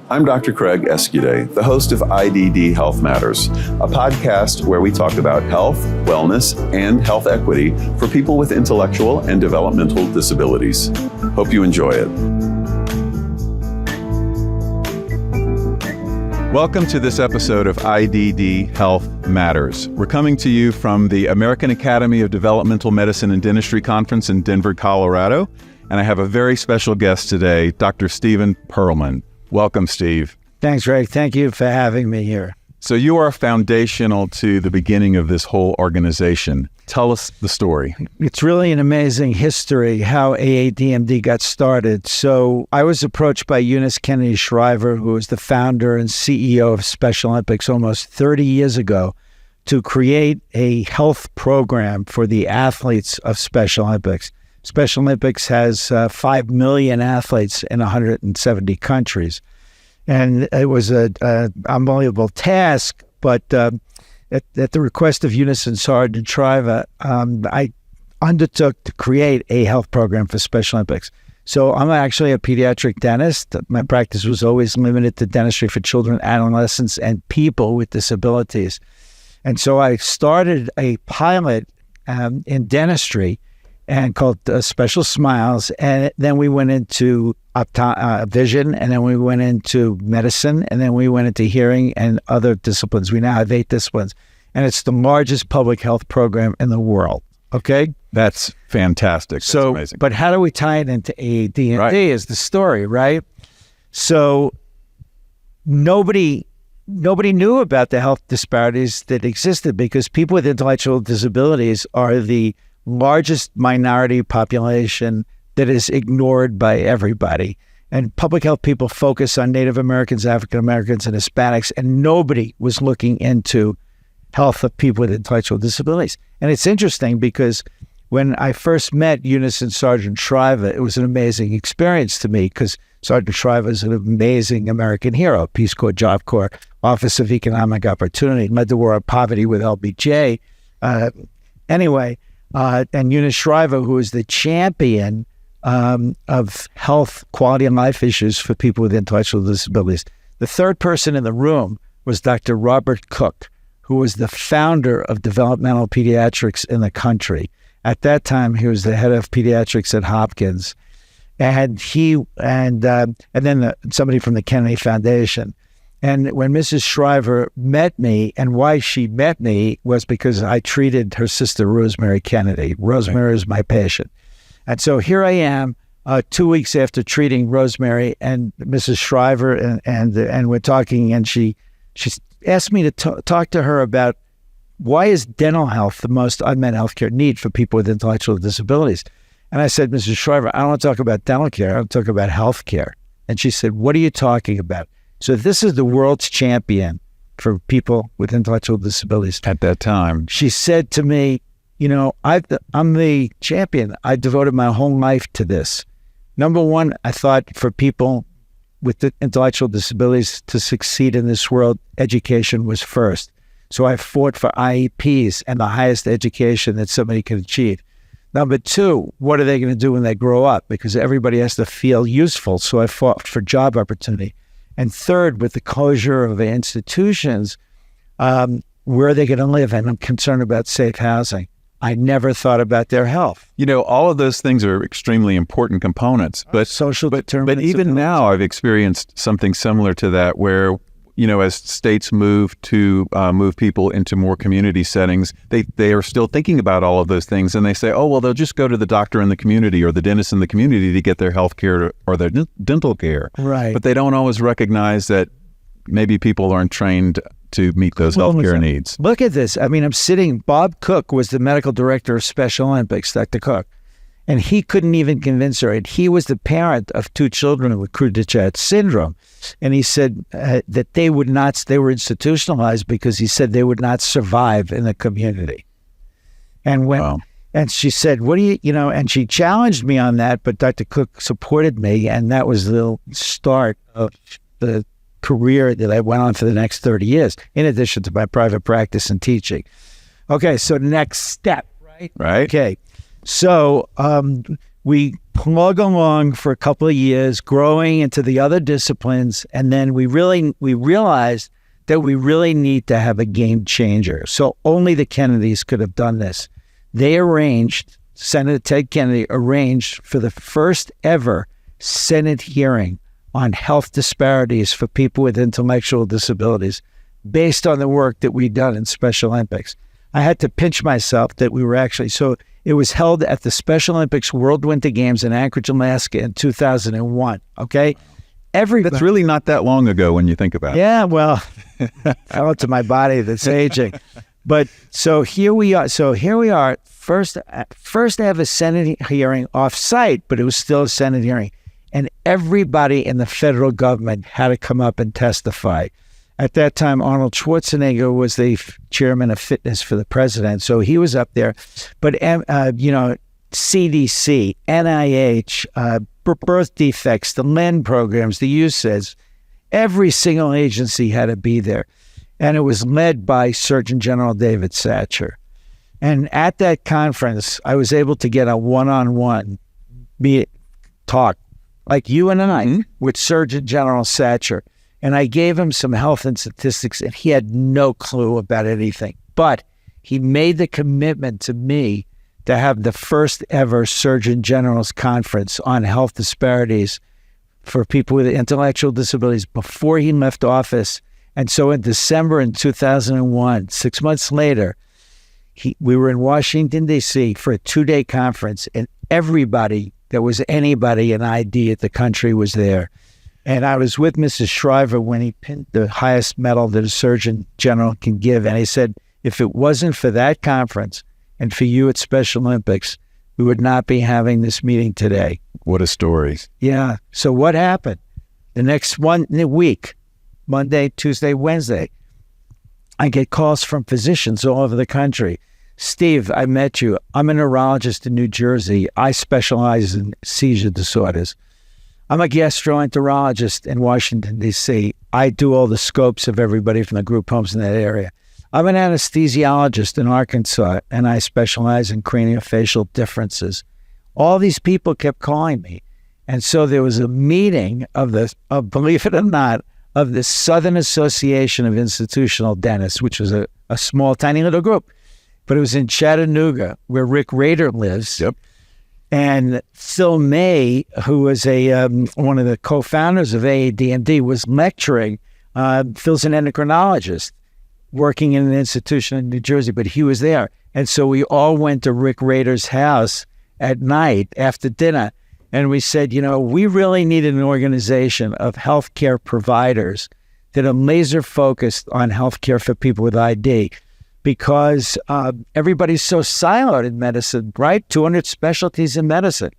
I'm Dr. Craig Escude, the host of IDD Health Matters, a podcast where we talk about health, wellness, and health equity for people with intellectual and developmental disabilities. Hope you enjoy it. Welcome to this episode of IDD Health Matters. We're coming to you from the American Academy of Developmental Medicine and Dentistry Conference in Denver, Colorado. And I have a very special guest today, Dr. Stephen Perlman. Welcome, Steve. Thanks, Rick. Thank you for having me here. So you are foundational to the beginning of this whole organization. Tell us the story. It's really an amazing history how AADMD got started. So I was approached by Eunice Kennedy Shriver, who is the founder and CEO of Special Olympics almost 30 years ago, to create a health program for the athletes of Special Olympics. Special Olympics has 5 million athletes in 170 countries. And it was an unbelievable task, but at the request of Eunice and Sergeant Shriver, I undertook to create a health program for Special Olympics. So I'm actually a pediatric dentist. My practice was always limited to dentistry for children, adolescents, and people with disabilities. And so I started a pilot in dentistry and called Special Smiles. And then we went into vision, and then we went into medicine, and then we went into hearing and other disciplines. We now have 8 disciplines, and it's the largest public health program in the world. Okay? That's fantastic. That's amazing. But how do we tie it into AADMD Right. is the story, right? So nobody knew about the health disparities that existed because people with intellectual disabilities are the largest minority population that is ignored by everybody. And public health people focus on Native Americans, African Americans, and Hispanics, and nobody was looking into health of people with intellectual disabilities. And it's interesting because when I first met Eunice and Sergeant Shriver, it was an amazing experience to me because Sergeant Shriver is an amazing American hero, Peace Corps, Job Corps, Office of Economic Opportunity, led the war on poverty with LBJ. And Eunice Shriver, who is the champion of health, quality, and life issues for people with intellectual disabilities. The third person in the room was Dr. Robert Cook, who was the founder of developmental pediatrics in the country. At that time, he was the head of pediatrics at Hopkins, and then somebody from the Kennedy Foundation. And when Mrs. Shriver met me, and why she met me was because I treated her sister, Rosemary Kennedy. Rosemary is my patient. And so here I am 2 weeks after treating Rosemary and Mrs. Shriver, and we're talking, and she asked me to talk to her about why is dental health the most unmet healthcare need for people with intellectual disabilities? And I said, Mrs. Shriver, I don't want to talk about dental care. I want to talk about health care. And she said, what are you talking about? So this is the world's champion for people with intellectual disabilities. At that time, she said to me, I'm the champion. I devoted my whole life to this. Number one, I thought for people with intellectual disabilities to succeed in this world, education was first. So I fought for IEPs and the highest education that somebody can achieve. Number two, what are they going to do when they grow up? Because everybody has to feel useful. So I fought for job opportunity. And third, with the closure of the institutions, where are they going to live? And I'm concerned about safe housing. I never thought about their health. All of those things are extremely important components. But social determinants. But even now, I've experienced something similar to that, where as states move to move people into more community settings, they are still thinking about all of those things, and they say, oh, well, they'll just go to the doctor in the community or the dentist in the community to get their health care or their dental care. Right. But they don't always recognize that maybe people aren't trained to meet those healthcare needs. Look at this. I mean, I'm sitting, Bob Cook was the medical director of Special Olympics, Dr. Cook, and he couldn't even convince her. And he was the parent of 2 children with Cru-de-Chat syndrome. And he said that they were institutionalized because he said they would not survive in the community. And and she said, what do you, and she challenged me on that, but Dr. Cook supported me. And that was the start of the career that I went on for the next 30 years, in addition to my private practice and teaching. Okay, so next step, right? Right. Okay, so we plug along for a couple of years, growing into the other disciplines, and then we realized that we really need to have a game changer. So only the Kennedys could have done this. They arranged, Senator Ted Kennedy arranged for the first ever Senate hearing on health disparities for people with intellectual disabilities based on the work that we'd done in Special Olympics. I had to pinch myself that we were actually, so it was held at the Special Olympics World Winter Games in Anchorage, Alaska in 2001, okay? That's really not that long ago when you think about it. Yeah, well, fell into my body that's aging. But so here we are. First ever Senate hearing off-site, but it was still a Senate hearing. And everybody in the federal government had to come up and testify. At that time, Arnold Schwarzenegger was the chairman of fitness for the president, so he was up there. But, CDC, NIH, birth defects, the LEND programs, the USAIDs, every single agency had to be there. And it was led by Surgeon General David Satcher. And at that conference, I was able to get a one-on-one talk, like you and I, with Surgeon General Satcher. And I gave him some health and statistics, and he had no clue about anything. But he made the commitment to me to have the first ever Surgeon General's conference on health disparities for people with intellectual disabilities before he left office. And so in December in 2001, 6 months later, we were in Washington, D.C. for a 2-day conference, and everybody that was anybody in ID at the country was there. And I was with Mrs. Shriver when he pinned the highest medal that a Surgeon General can give. And he said, if it wasn't for that conference and for you at Special Olympics, we would not be having this meeting today. What a story. Yeah. So what happened? The next week, Monday, Tuesday, Wednesday, I get calls from physicians all over the country. Steve, I met you. I'm a neurologist in New Jersey. I specialize in seizure disorders. I'm a gastroenterologist in Washington, D.C. I do all the scopes of everybody from the group homes in that area. I'm an anesthesiologist in Arkansas, and I specialize in craniofacial differences. All these people kept calling me. And so there was a meeting of believe it or not, of the Southern Association of Institutional Dentists, which was a small, tiny little group. But it was in Chattanooga, where Rick Rader lives. Yep. And Phil May, who was one of the co-founders of AADMD, was lecturing. Phil's an endocrinologist working in an institution in New Jersey, but he was there. And so we all went to Rick Rader's house at night after dinner, and we said, we really need an organization of healthcare providers that are laser focused on healthcare for people with ID. Because everybody's so siloed in medicine, right? 200 specialties in medicine.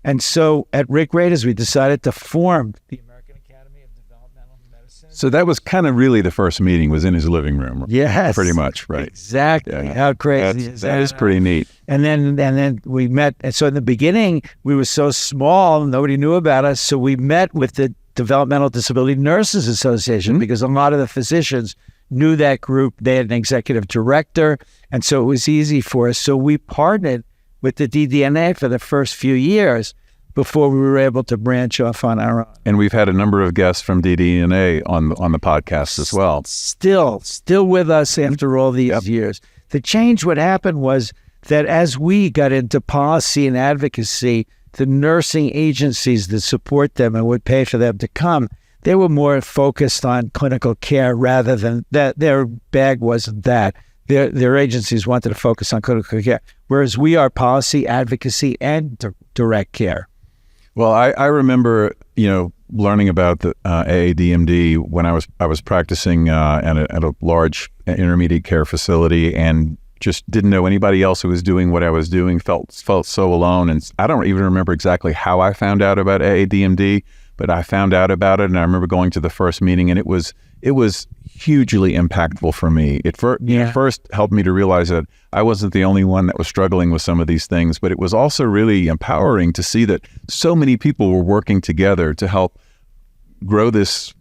And so at Rick Rader's, we decided to form the American Academy of Developmental Medicine. So that was kind of really the first meeting was in his living room. Yes. Pretty much, right. Exactly. Yeah. How crazy is that? That is pretty neat. And then we met. And so in the beginning, we were so small, nobody knew about us. So we met with the Developmental Disability Nurses Association because a lot of the physicians knew that group. They had an executive director, and so it was easy for us. So we partnered with the DDNA for the first few years before we were able to branch off on our own. And we've had a number of guests from DDNA on the podcast as well. Still with us after all these years. The change, what happened was that as we got into policy and advocacy, the nursing agencies that support them and would pay for them to come, they were more focused on clinical care rather than that. Their bag wasn't that. Their agencies wanted to focus on clinical care, whereas we are policy, advocacy, and direct care. Well, I remember, learning about the AADMD when I was practicing at a large intermediate care facility, and just didn't know anybody else who was doing what I was doing. Felt so alone, and I don't even remember exactly how I found out about AADMD. But I found out about it, and I remember going to the first meeting, and it was hugely impactful for me. It first helped me to realize that I wasn't the only one that was struggling with some of these things, but it was also really empowering to see that so many people were working together to help grow this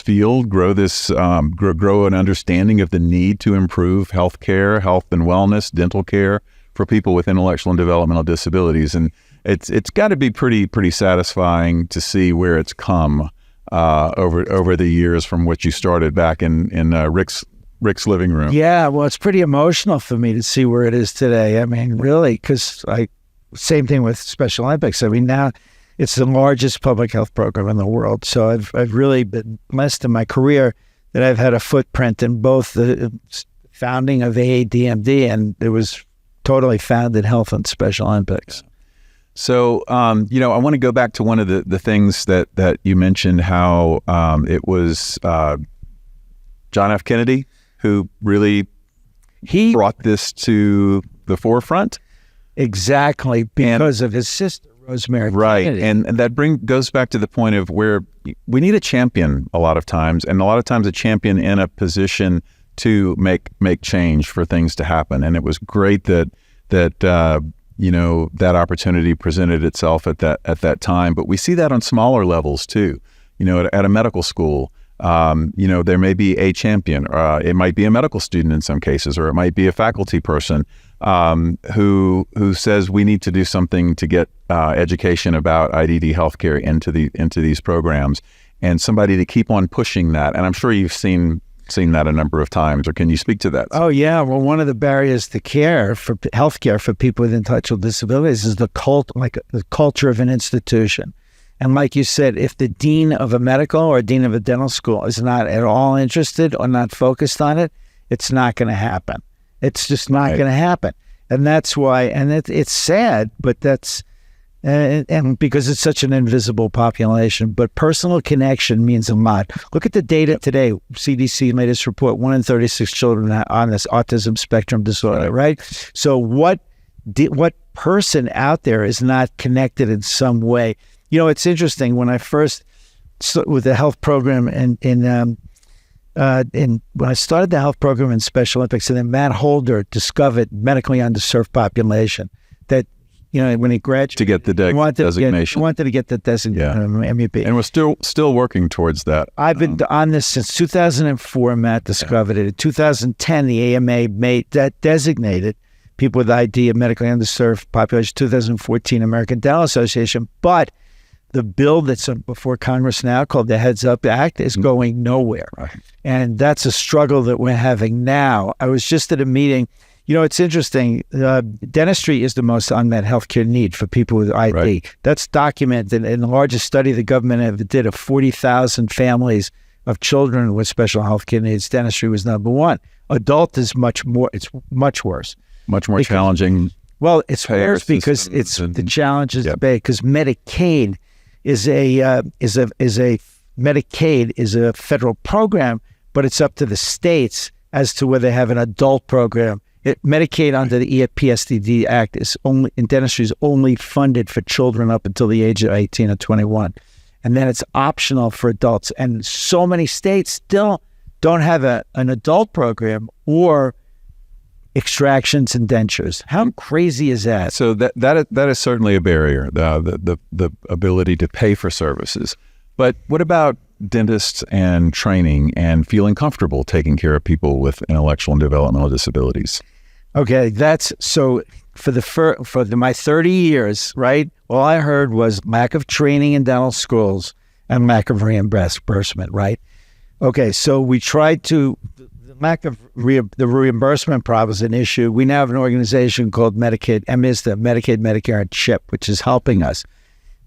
field, grow an understanding of the need to improve healthcare, health and wellness, dental care for people with intellectual and developmental disabilities. And it's got to be pretty satisfying to see where it's come over the years from what you started back in Rick's living room. Yeah, well, it's pretty emotional for me to see where it is today. I mean, really, because same thing with Special Olympics. I mean, now it's the largest public health program in the world. So I've really been blessed in my career that I've had a footprint in both the founding of AADMD, and it was totally founded Health and Special Olympics. So, I want to go back to one of the things that you mentioned, how it was John F. Kennedy who really brought this to the forefront. Exactly, because of his sister, Rosemary Kennedy. And that goes back to the point of where we need a champion a lot of times, and a lot of times a champion in a position to make change for things to happen. And it was great that that opportunity presented itself at that time. But we see that on smaller levels too. At a medical school, there may be a champion. It might be a medical student in some cases, or it might be a faculty person who says we need to do something to get education about IDD healthcare into these programs, and somebody to keep on pushing that. And I'm sure you've seen that a number of times, or can you speak to that? Oh yeah, well, one of the barriers to healthcare for people with intellectual disabilities is the culture of an institution. And like you said, if the dean of a medical or dean of a dental school is not at all interested or not focused on it, it's not going to happen. It's just not going to happen. And that's why, and it's sad, but that's, and because it's such an invisible population, but personal connection means a lot. Look at the data today. CDC made this report, 1 in 36 children on this autism spectrum disorder, right? So what person out there is not connected in some way? It's interesting. When I first with the health program when I started the health program in Special Olympics, and then Matt Holder discovered medically underserved population that, when he graduated to get the designation, wanted to get the designation, MEP, and we're still working towards that. I've been on this since 2004. Matt discovered it in 2010. The AMA made that designated people with ID of medically underserved population. 2014, American Dental Association, but the bill that's before Congress now, called the Heads Up Act, is going nowhere. Right. And that's a struggle that we're having now. I was just at a meeting. It's interesting. Dentistry is the most unmet healthcare need for people with ID. Right. That's documented in the largest study the government ever did of 40,000 families of children with special healthcare needs. Dentistry was number one. Adult is much more. It's much worse. Much more challenging. Well, it's worse because it's the challenges because Medicaid is a federal program, but it's up to the states as to whether they have an adult program. Medicaid under the EPSDD Act in dentistry is only funded for children up until the age of 18 or 21. And then it's optional for adults. And so many states still don't have an adult program or extractions and dentures. How crazy is that? So that is certainly a barrier, the ability to pay for services. But what about dentists and training and feeling comfortable taking care of people with intellectual and developmental disabilities? Okay, that's so for my 30 years, right? All I heard was lack of training in dental schools and lack of reimbursement, right? Okay, so we tried to. Lack of the reimbursement problem is an issue. We now have an organization called Medicaid, Medicaid, Medicare, and CHIP, which is helping us.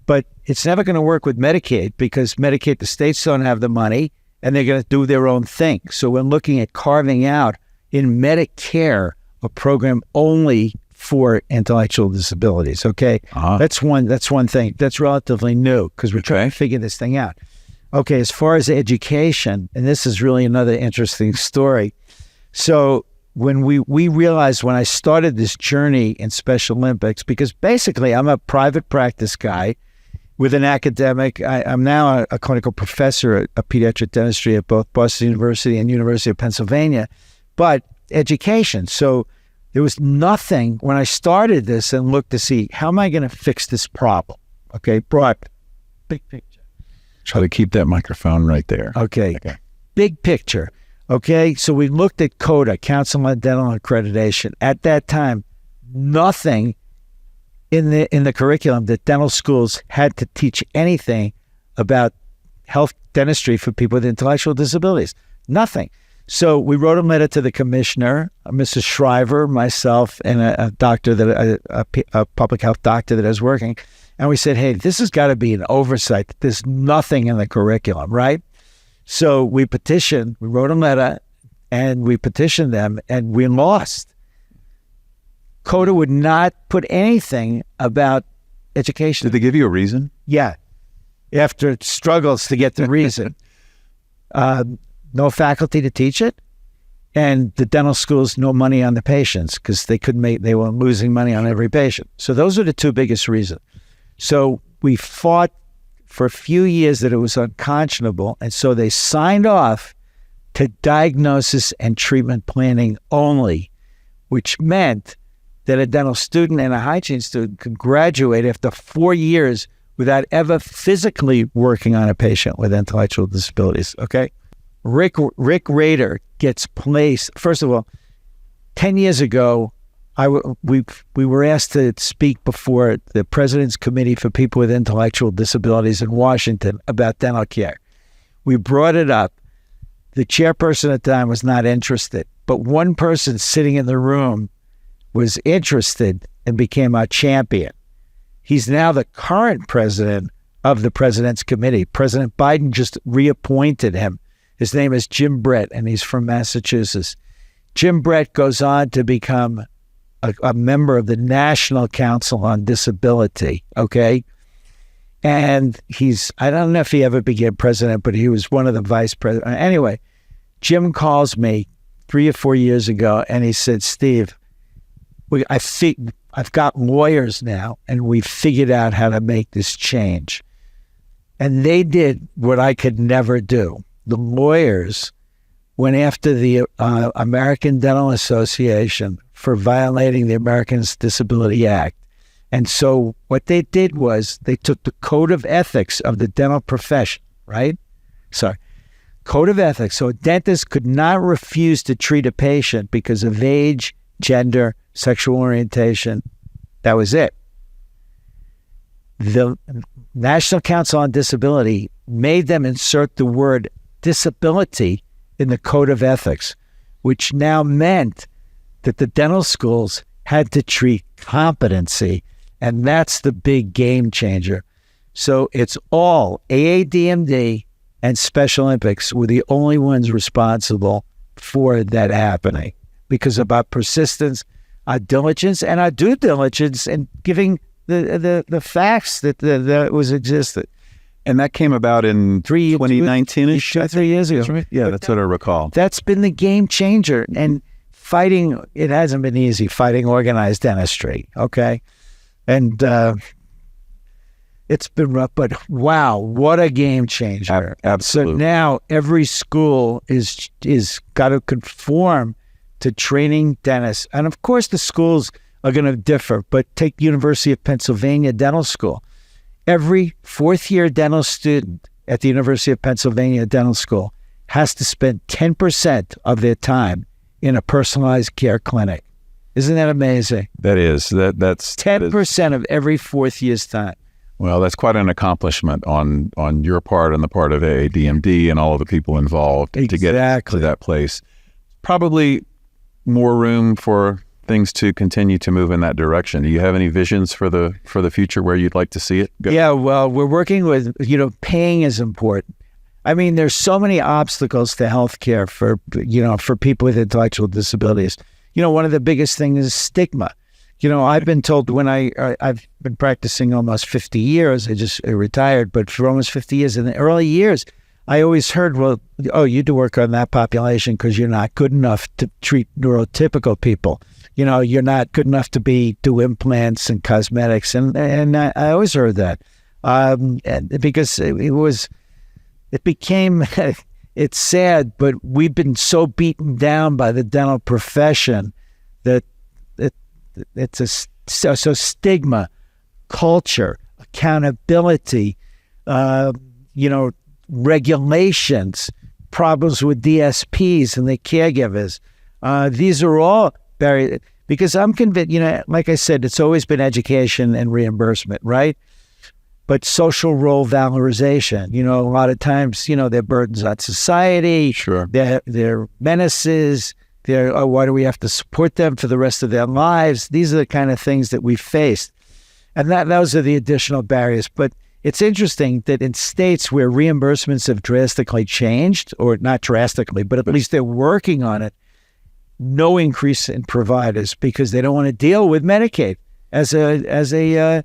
But it's never going to work with Medicaid because Medicaid, the states don't have the money, and they're going to do their own thing. So we're looking at carving out in Medicare a program only for intellectual disabilities. Okay, That's one thing. That's relatively new because we're trying to figure this thing out. Okay, as far as education, and this is really another interesting story. So when we realized when I started this journey in Special Olympics, because basically I'm a private practice guy with an academic. I'm now a clinical professor of pediatric dentistry at both Boston University and University of Pennsylvania, but education. So there was nothing when I started this and looked to see, how am I going to fix this problem? Okay, broad, big picture. Try to keep that microphone right there. Okay. Big picture. Okay. So we looked at CODA, Council on Dental Accreditation. At that time, nothing in the curriculum that dental schools had to teach anything about health dentistry for people with intellectual disabilities. Nothing. So we wrote a letter to the commissioner, Mrs. Shriver, myself, and a doctor a public health doctor that I was working, and we said, hey, this has got to be an oversight. There's nothing in the curriculum, right? So we wrote a letter, and we petitioned them, and we lost. CODA would not put anything about education. Did they give you a reason? Yeah. After struggles to get the reason. No faculty to teach it, and the dental schools no money on the patients because they were losing money on every patient. So those are the two biggest reasons. So we fought for a few years that it was unconscionable, and so they signed off to diagnosis and treatment planning only, which meant that a dental student and a hygiene student could graduate after 4 years without ever physically working on a patient with intellectual disabilities, okay? Rick Rader gets placed. First of all, 10 years ago, we were asked to speak before the President's Committee for People with Intellectual Disabilities in Washington about dental care. We brought it up. The chairperson at the time was not interested, but one person sitting in the room was interested and became our champion. He's now the current president of the President's Committee. President Biden just reappointed him. His name is Jim Brett, and he's from Massachusetts. Jim Brett goes on to become a member of the National Council on Disability, okay? And I don't know if he ever became president, but he was one of the vice presidents. Anyway, Jim calls me 3 or 4 years ago, and he said, Steve, I've got lawyers now, and we've figured out how to make this change. And they did what I could never do. The lawyers went after the American Dental Association for violating the Americans with Disabilities Act. And so what they did was they took the code of ethics of the dental profession, right? Sorry. Code of ethics. So a dentist could not refuse to treat a patient because of age, gender, sexual orientation. That was it. The National Council on Disability made them insert the word disability in the code of ethics, which now meant that the dental schools had to treat competency, and that's the big game changer. So it's all AADMD and Special Olympics were the only ones responsible for that happening because of our persistence, our diligence, and our due diligence in giving the facts that was existed. And that came about in 2019-ish, 3 years ago. Right? Yeah, that's what I recall. That's been the game changer. And fighting, it hasn't been easy, fighting organized dentistry, okay? And it's been rough, but wow, what a game changer. Absolutely. So now every school is got to conform to training dentists. And of course the schools are going to differ, but take University of Pennsylvania Dental School. Every fourth-year dental student at the University of Pennsylvania Dental School has to spend 10% of their time in a personalized care clinic. Isn't that amazing? That is. That's 10% of every fourth year's time. Well, that's quite an accomplishment on your part and the part of AADMD and all of the people involved to get to that place. Probably more room for things to continue to move in that direction. Do you have any visions for the future where you'd like to see it go? Yeah, well, we're working with, paying is important. I mean, there's so many obstacles to healthcare for people with intellectual disabilities. One of the biggest things is stigma. I've been told when I've been practicing almost 50 years, I just retired, but for almost 50 years, in the early years, I always heard, well, you do work on that population because you're not good enough to treat neurotypical people. You're not good enough to do implants and cosmetics. And I always heard that because it became, it's sad, but we've been so beaten down by the dental profession that it's so stigma, culture, accountability, regulations, problems with DSPs and the caregivers. These are all barriers. Because I'm convinced, like I said, it's always been education and reimbursement, right? But social role valorization, a lot of times, they're burdens on society. Sure. They're menaces. Why do we have to support them for the rest of their lives? These are the kind of things that we faced. And those are the additional barriers. But it's interesting that in states where reimbursements have drastically changed, or not drastically, but at least they're working on it, no increase in providers because they don't want to deal with Medicaid as a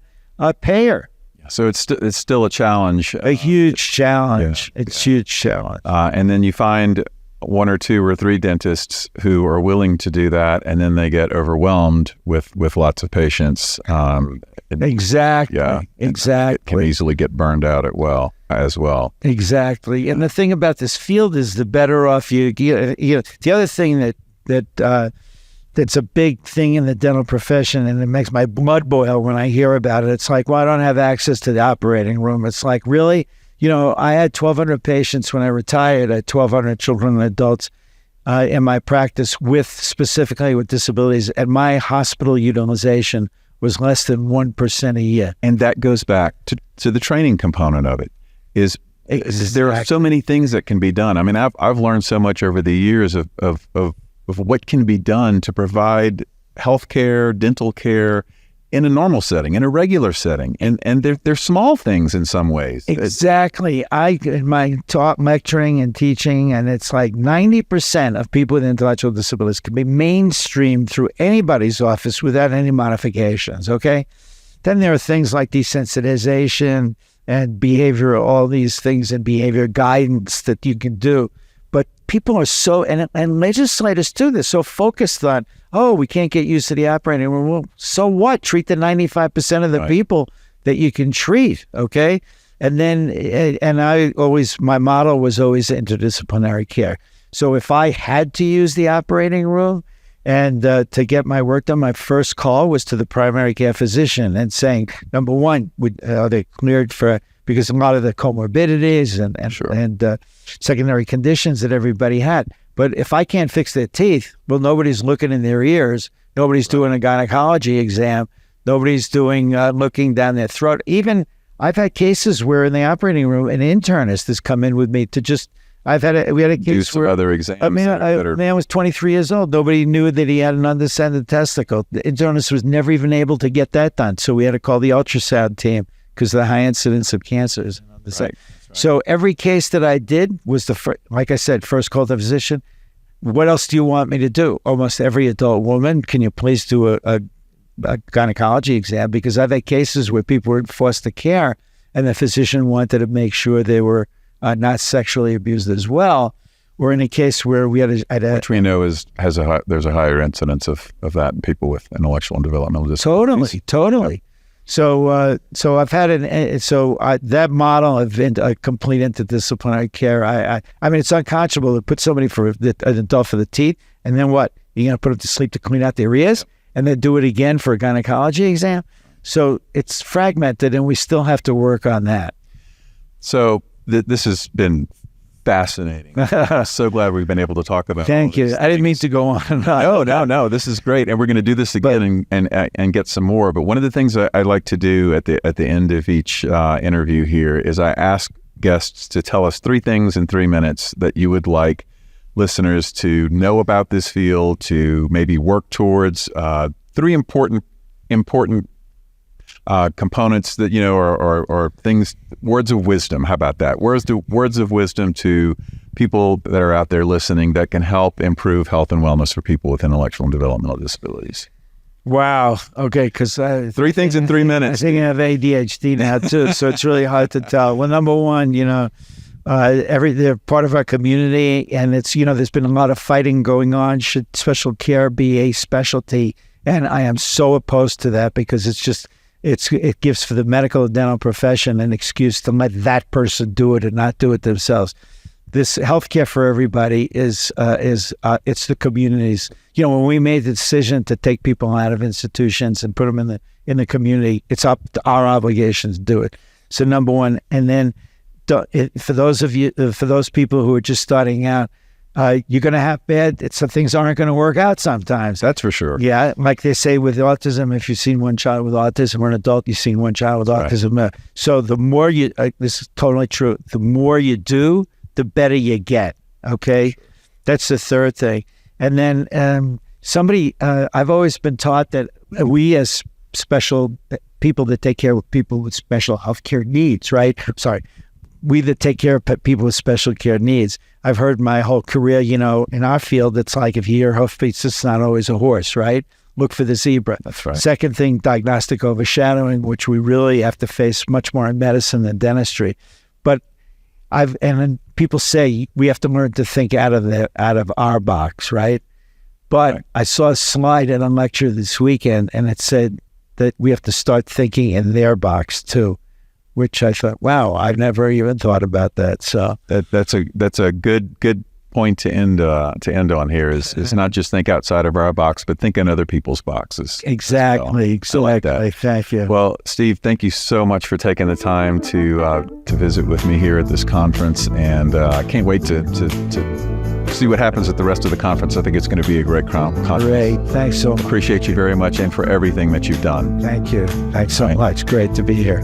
payer. So it's still a challenge. A huge challenge. Yeah, it's a huge challenge. And then you find one or two or three dentists who are willing to do that, and then they get overwhelmed with lots of patients. Exactly. Yeah. Exactly. It can easily get burned out as well. Exactly. And the thing about this field is the better off you get. The other thing that's a big thing in the dental profession, and it makes my blood boil when I hear about it. It's like, well, I don't have access to the operating room. It's like, really? I had 1,200 patients when I retired. I had 1,200 children and adults in my practice specifically with disabilities, and my hospital utilization was less than 1% a year. And that goes back to the training component of it. There are so many things that can be done. I mean, I've learned so much over the years of what can be done to provide healthcare, dental care in a normal setting, in a regular setting. And they're small things in some ways. Exactly. In my talk, lecturing and teaching, and it's like 90% of people with intellectual disabilities can be mainstreamed through anybody's office without any modifications, okay? Then there are things like desensitization and behavior, all these things, and behavior guidance that you can do. But people are and legislators too, they're so focused on, we can't get used to the operating room. Well, so what? Treat the 95% of the people that you can treat, okay? And then, my model was always interdisciplinary care. So if I had to use the operating room and to get my work done, my first call was to the primary care physician and saying, number one, are they cleared for, because a lot of the comorbidities and secondary conditions that everybody had. But if I can't fix their teeth, well, nobody's looking in their ears. Nobody's doing a gynecology exam. Nobody's doing looking down their throat. Even I've had cases where in the operating room, an internist has come in with me to just. We had a case where other exams. A man was 23 years old. Nobody knew that he had an undescended testicle. The internist was never even able to get that done. So we had to call the ultrasound team because of the high incidence of cancers. Right. So every case that I did was like I said, first call to the physician. What else do you want me to do? Almost every adult woman, can you please do a gynecology exam? Because I've had cases where people were in foster care and the physician wanted to make sure they were not sexually abused as well. Or in a case where we had which we know there's a higher incidence of that in people with intellectual and developmental disabilities. Totally. So I've had that model of complete interdisciplinary care. I mean, it's unconscionable to put somebody an adult for the teeth, and then what? You're going to put them to sleep to clean out their ears, and then do it again for a gynecology exam. So it's fragmented, and we still have to work on that. So this has been fascinating. So glad we've been able to talk about. Thank you. I didn't mean to go on and on. No. This is great, and we're going to do this again and get some more. But one of the things I like to do at the end of each interview here is I ask guests to tell us 3 things in 3 minutes that you would like listeners to know about this field, to maybe work towards. 3 important components that, or things, words of wisdom. How about that? Words of wisdom to people that are out there listening that can help improve health and wellness for people with intellectual and developmental disabilities. Wow. Okay. Because 3 things in 3 minutes. I think I have ADHD now too, so it's really hard to tell. Well, number one, they're part of our community, and it's, there's been a lot of fighting going on. Should special care be a specialty? And I am so opposed to that because it gives for the medical and dental profession an excuse to let that person do it and not do it themselves. This healthcare for everybody is it's the communities. When we made the decision to take people out of institutions and put them in the community, it's up to our obligations to do it. So number one, and then for those people who are just starting out, You're going to have some things aren't going to work out sometimes. That's for sure. Yeah, like they say with autism, if you've seen one child with autism or an adult, you've seen one child with autism. Right. So the more you, this is totally true, the more you do, the better you get, okay? That's the third thing. And then I've always been taught that we as special people that take care of people with special healthcare needs, right? We that take care of people with special care needs. I've heard my whole career, in our field, it's like if you hear hoofbeats, it's not always a horse, right? Look for the zebra. That's right. Second thing, diagnostic overshadowing, which we really have to face much more in medicine than dentistry. But then people say we have to learn to think out of our box, right? But right. I saw a slide at a lecture this weekend, and it said that we have to start thinking in their box too, which I thought, wow, I've never even thought about that. So that's a good point to end on here is not just think outside of our box, but think in other people's boxes. Exactly. So, I like that. Thank you. Well, Steve, thank you so much for taking the time to visit with me here at this conference, and I can't wait to see what happens at the rest of the conference. I think it's going to be a great conference. Great. Thanks so much. Appreciate you very much and for everything that you've done. Thank you. Thanks so much. Great to be here.